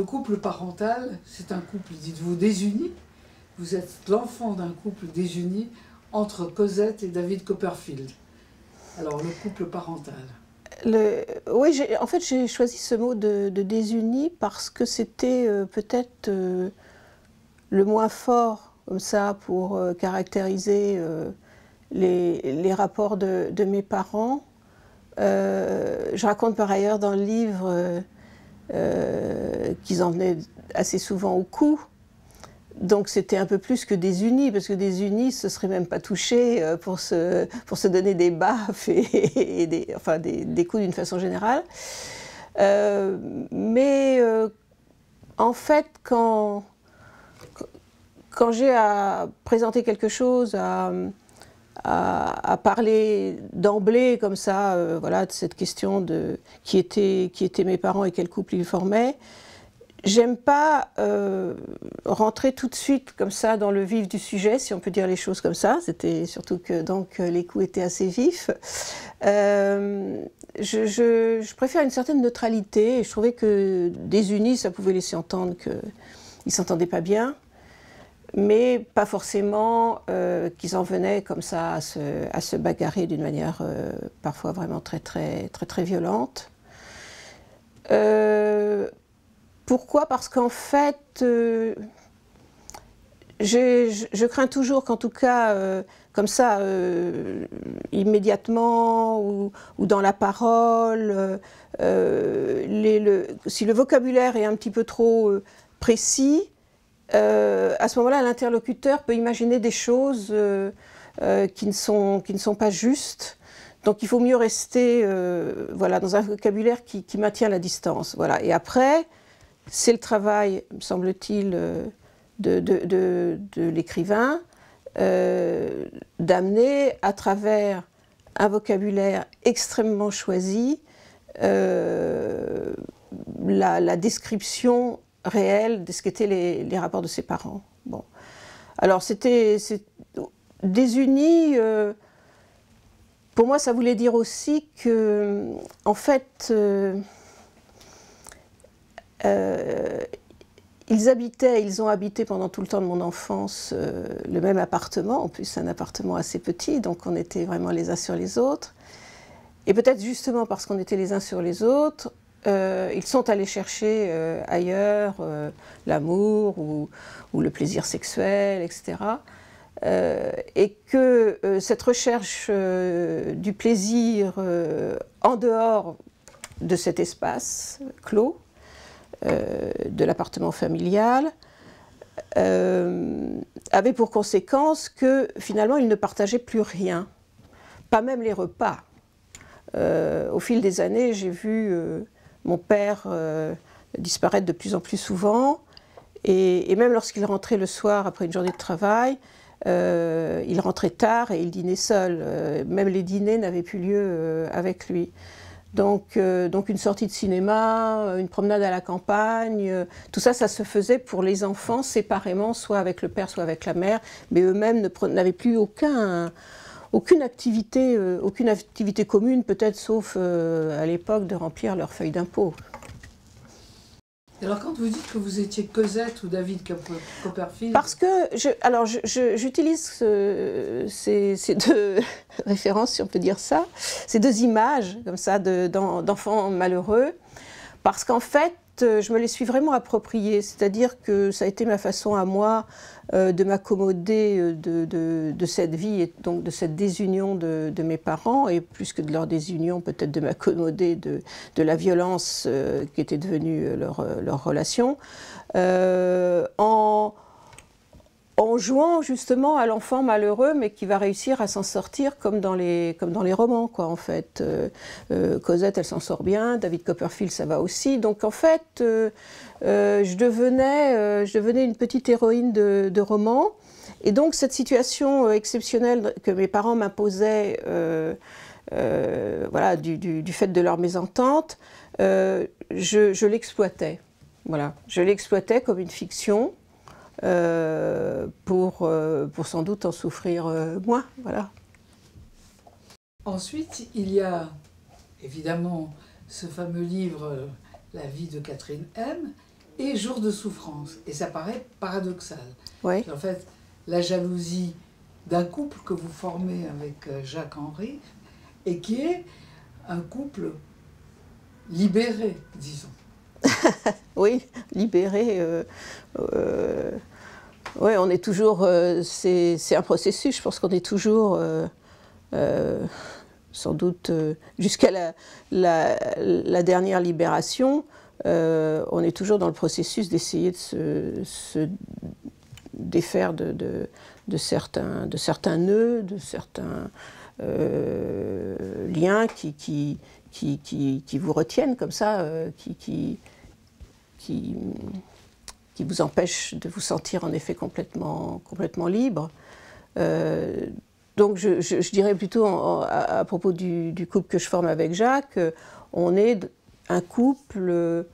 Le couple parental, c'est un couple, dites-vous, désuni. Vous êtes l'enfant d'un couple désuni entre Cosette et David Copperfield. Alors, le couple parental. Oui, en fait, j'ai choisi ce mot de désuni parce que c'était peut-être le moins fort, comme ça, pour caractériser les rapports de mes parents. Je raconte par ailleurs dans le livre qu'ils en venaient assez souvent au cou. Donc c'était un peu plus que des unis, parce que des unis, ce serait même pas touché pour se donner des baffes et des coups d'une façon générale. Mais en fait, quand j'ai à présenter quelque chose, à parler d'emblée comme ça, voilà, de cette question de qui étaient mes parents et quel couple ils formaient, j'aime pas rentrer tout de suite comme ça dans le vif du sujet, si on peut dire les choses comme ça. C'était surtout que donc les coups étaient assez vifs. Je préfère une certaine neutralité. Et je trouvais que désunis, ça pouvait laisser entendre qu'ils ne s'entendaient pas bien, mais pas forcément qu'ils en venaient comme ça à se bagarrer d'une manière parfois vraiment très violente. Pourquoi? Parce qu'en fait, je crains toujours qu'en tout cas, comme ça, immédiatement ou dans la parole, si le vocabulaire est un petit peu trop précis, à ce moment-là, l'interlocuteur peut imaginer des choses qui ne sont pas justes. Donc il faut mieux rester voilà, dans un vocabulaire qui maintient la distance. Voilà. Et après, c'est le travail, me semble-t-il, de l'écrivain d'amener à travers un vocabulaire extrêmement choisi la description réelle de ce qu'étaient les rapports de ses parents. Bon. Alors c'était désunis, pour moi ça voulait dire aussi que, en fait, ils ont habité pendant tout le temps de mon enfance le même appartement, en plus un appartement assez petit, donc on était vraiment les uns sur les autres. Et peut-être justement parce qu'on était les uns sur les autres, ils sont allés chercher ailleurs l'amour ou le plaisir sexuel, etc. Et que cette recherche du plaisir en dehors de cet espace clos, de l'appartement familial, avait pour conséquence que finalement ils ne partageaient plus rien, pas même les repas. Au fil des années, j'ai vu mon père disparaître de plus en plus souvent, et même lorsqu'il rentrait le soir après une journée de travail, il rentrait tard et il dînait seul. Même les dîners n'avaient plus lieu avec lui. Donc une sortie de cinéma, une promenade à la campagne, tout ça, ça se faisait pour les enfants séparément, soit avec le père, soit avec la mère, mais eux-mêmes n'avaient plus aucune activité commune, peut-être sauf à l'époque de remplir leurs feuilles d'impôt. Alors quand vous dites que vous étiez Cosette ou David Copperfield... Parce que j'utilise ces deux références, si on peut dire ça, ces deux images comme ça d'enfants malheureux, parce qu'en fait, je me les suis vraiment appropriées, c'est-à-dire que ça a été ma façon à moi de m'accommoder de cette vie et donc de cette désunion de mes parents, et plus que de leur désunion, peut-être de m'accommoder de la violence qui était devenue leur relation, en jouant justement à l'enfant malheureux, mais qui va réussir à s'en sortir comme dans les romans, quoi, en fait. Cosette, elle s'en sort bien, David Copperfield, ça va aussi. Donc en fait, je devenais une petite héroïne de roman. Et donc cette situation exceptionnelle que mes parents m'imposaient, voilà, du fait de leur mésentente, je l'exploitais. Voilà. Je l'exploitais comme une fiction. Pour sans doute en souffrir moins, voilà. Ensuite, il y a évidemment ce fameux livre La vie de Catherine M. et Jour de souffrance. Et ça paraît paradoxal. Oui. En fait, la jalousie d'un couple que vous formez avec Jacques Henry, et qui est un couple libéré, disons. Oui, libéré. Oui, on est toujours. C'est un processus. Je pense qu'on est toujours, sans doute, jusqu'à la dernière libération, on est toujours dans le processus d'essayer de se défaire de certains nœuds, de certains liens qui vous retiennent comme ça, qui vous empêchent de vous sentir en effet complètement libre. Donc je dirais plutôt à propos du couple que je forme avec Jacques, on est un couple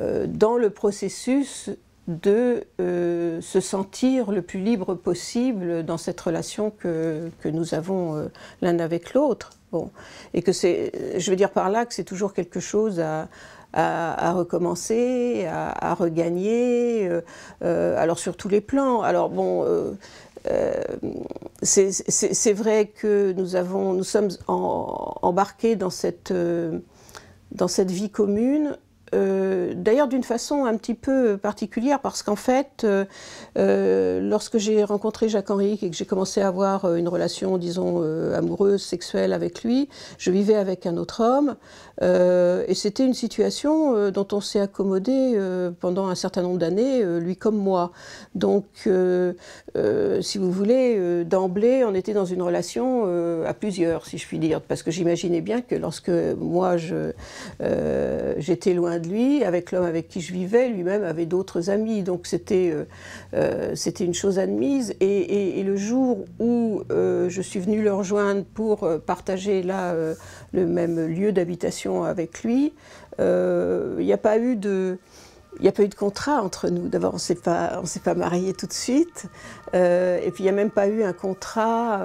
dans le processus de se sentir le plus libre possible dans cette relation que nous avons l'un avec l'autre. Bon. Et que je veux dire par là que c'est toujours quelque chose à recommencer, à regagner, alors sur tous les plans. Alors bon, c'est vrai que nous sommes embarqués dans cette vie commune, d'ailleurs d'une façon un petit peu particulière, parce qu'en fait, lorsque j'ai rencontré Jacques Henry et que j'ai commencé à avoir une relation, disons, amoureuse, sexuelle avec lui, je vivais avec un autre homme, et c'était une situation dont on s'est accommodé pendant un certain nombre d'années, lui comme moi. Donc, si vous voulez, d'emblée, on était dans une relation à plusieurs, si je puis dire, parce que j'imaginais bien que lorsque moi j'étais loin de lui, avec l'homme avec qui je vivais, lui-même avait d'autres amis, donc c'était une chose admise. Et le jour où je suis venue le rejoindre pour partager là le même lieu d'habitation avec lui, il n'y a pas eu de contrat entre nous. D'abord, on s'est pas mariés tout de suite. Et puis, il n'y a même pas eu un contrat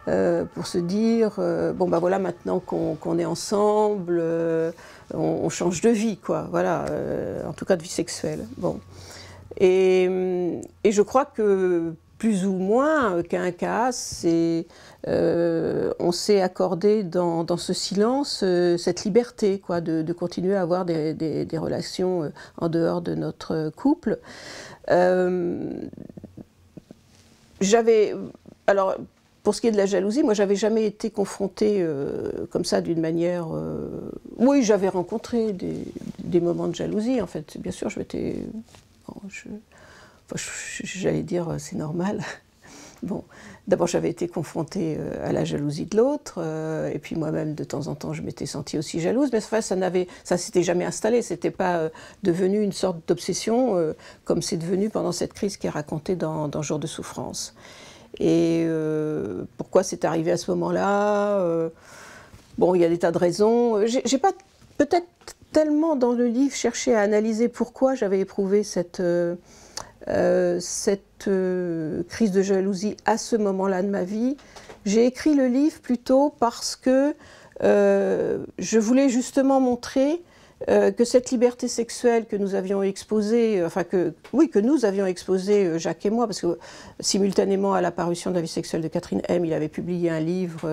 pour se dire bon, ben voilà, maintenant qu'on est ensemble, on change de vie, quoi. Voilà, en tout cas de vie sexuelle. Bon. Et je crois que plus ou moins qu'un cas, on s'est accordé dans ce silence cette liberté, quoi, de continuer à avoir des relations en dehors de notre couple. Alors, pour ce qui est de la jalousie, moi, j'avais jamais été confrontée comme ça d'une manière. Oui, j'avais rencontré des moments de jalousie, en fait. Bien sûr, j'allais dire, c'est normal. Bon, d'abord j'avais été confrontée à la jalousie de l'autre, et puis moi-même de temps en temps je m'étais sentie aussi jalouse, mais enfin, ça s'était jamais installé, c'était pas devenu une sorte d'obsession comme c'est devenu pendant cette crise qui est racontée dans Jour de souffrance. Et pourquoi c'est arrivé à ce moment-là bon, il y a des tas de raisons. J'ai pas peut-être tellement dans le livre cherché à analyser pourquoi j'avais éprouvé cette crise de jalousie à ce moment-là de ma vie. J'ai écrit le livre plutôt parce que je voulais justement montrer que cette liberté sexuelle que nous avions exposée, que nous avions exposée, Jacques et moi, parce que simultanément à la parution de la vie sexuelle de Catherine M, il avait publié un livre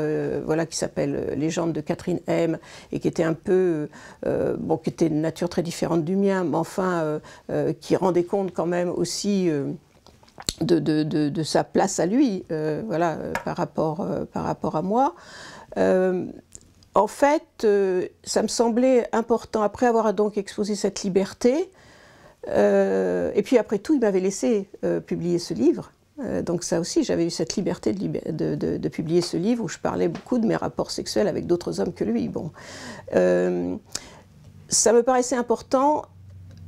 qui s'appelle Légende de Catherine M, et qui était un peu, qui était de nature très différente du mien, mais enfin, qui rendait compte quand même aussi de sa place à lui, par rapport à moi. En fait, ça me semblait important, après avoir donc exposé cette liberté, et puis après tout, il m'avait laissé publier ce livre. Donc ça aussi, j'avais eu cette liberté de publier ce livre où je parlais beaucoup de mes rapports sexuels avec d'autres hommes que lui. Bon. Ça me paraissait important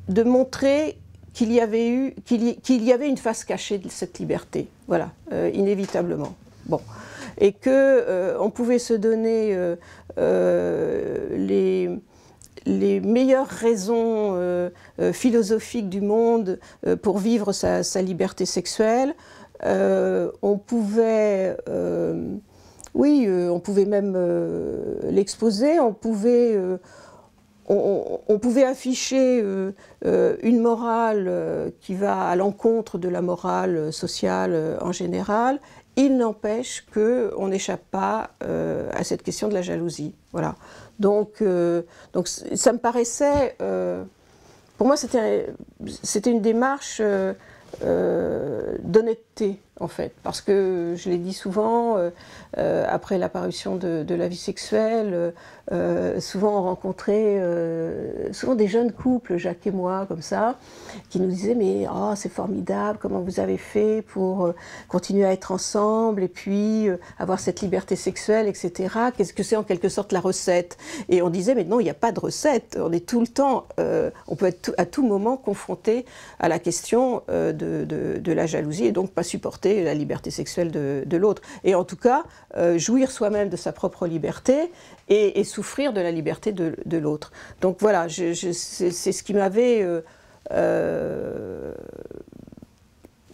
de montrer qu'il y avait une face cachée de cette liberté, voilà, inévitablement. Bon. Et qu'on pouvait se donner les meilleures raisons philosophiques du monde pour vivre sa liberté sexuelle. On pouvait même l'exposer, on pouvait on pouvait afficher une morale qui va à l'encontre de la morale sociale en général. Il n'empêche qu'on n'échappe pas à cette question de la jalousie. Voilà. Donc ça me paraissait, pour moi c'était une démarche d'honnêteté en fait, parce que je l'ai dit souvent, après l'apparition de la vie sexuelle, souvent on rencontrait souvent des jeunes couples, Jacques et moi, comme ça, qui nous disaient mais oh, c'est formidable, comment vous avez fait pour continuer à être ensemble et puis avoir cette liberté sexuelle, etc. Qu'est-ce que c'est en quelque sorte la recette? Et on disait mais non, il n'y a pas de recette, on est tout le temps, on peut être à tout moment confronté à la question de la jalousie et donc pas supporter la liberté sexuelle de l'autre. Et en tout cas, jouir soi-même de sa propre liberté et souffrir de la liberté de l'autre. Donc voilà, c'est ce qui m'avait,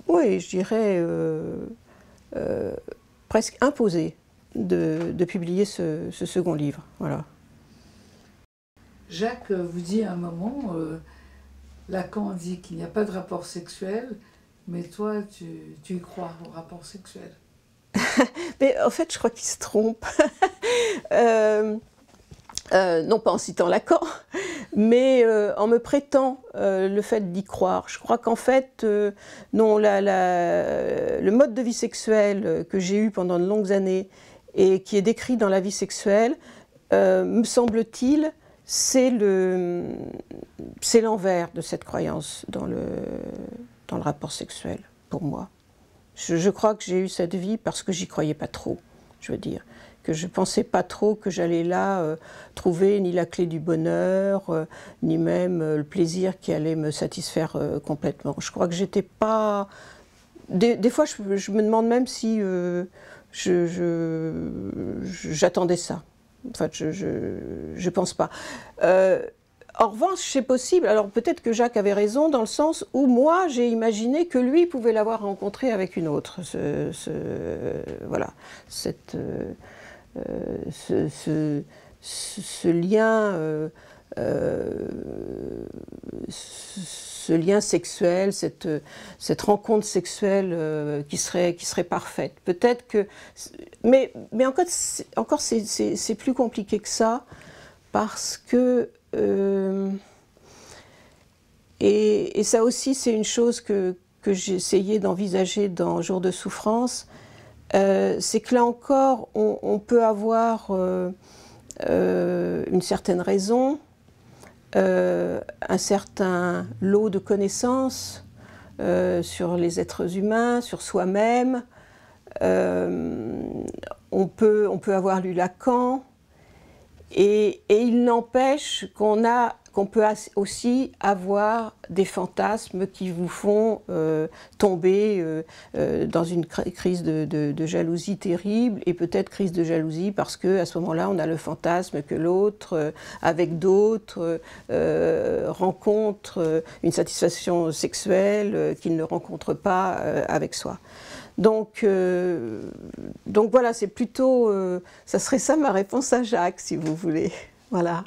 oui, je dirais, presque imposé de publier ce second livre. Voilà. Jacques vous dit à un moment, Lacan dit qu'il n'y a pas de rapport sexuel, mais toi, tu y crois au rapport sexuel. Mais en fait, je crois qu'il se trompe. Non pas en citant Lacan, mais en me prêtant le fait d'y croire. Je crois qu'en fait, non, le mode de vie sexuel que j'ai eu pendant de longues années et qui est décrit dans La vie sexuelle, me semble-t-il, c'est l'envers de cette croyance dans le rapport sexuel, pour moi. Je crois que j'ai eu cette vie parce que j'y croyais pas trop, je veux dire. Que je pensais pas trop que j'allais là trouver ni la clé du bonheur, ni même le plaisir qui allait me satisfaire complètement. Je crois que j'étais pas... Des fois, je me demande même si j'attendais ça. En fait, je pense pas. En revanche, c'est possible, alors peut-être que Jacques avait raison dans le sens où moi j'ai imaginé que lui pouvait l'avoir rencontré avec une autre, voilà, ce lien sexuel, cette rencontre sexuelle qui serait parfaite. Peut-être que, mais encore c'est plus compliqué que ça parce que et ça aussi, c'est une chose que j'ai essayé d'envisager dans Jour de souffrance, c'est que là encore, on peut avoir une certaine raison, un certain lot de connaissances sur les êtres humains, sur soi-même. On peut avoir lu Lacan, et il n'empêche qu'on peut aussi avoir des fantasmes qui vous font tomber dans une crise de jalousie terrible, et peut-être crise de jalousie parce qu'à ce moment-là, on a le fantasme que l'autre, avec d'autres, rencontre une satisfaction sexuelle qu'il ne rencontre pas avec soi. Donc voilà, c'est plutôt, ça serait ça ma réponse à Jacques, si vous voulez. Voilà.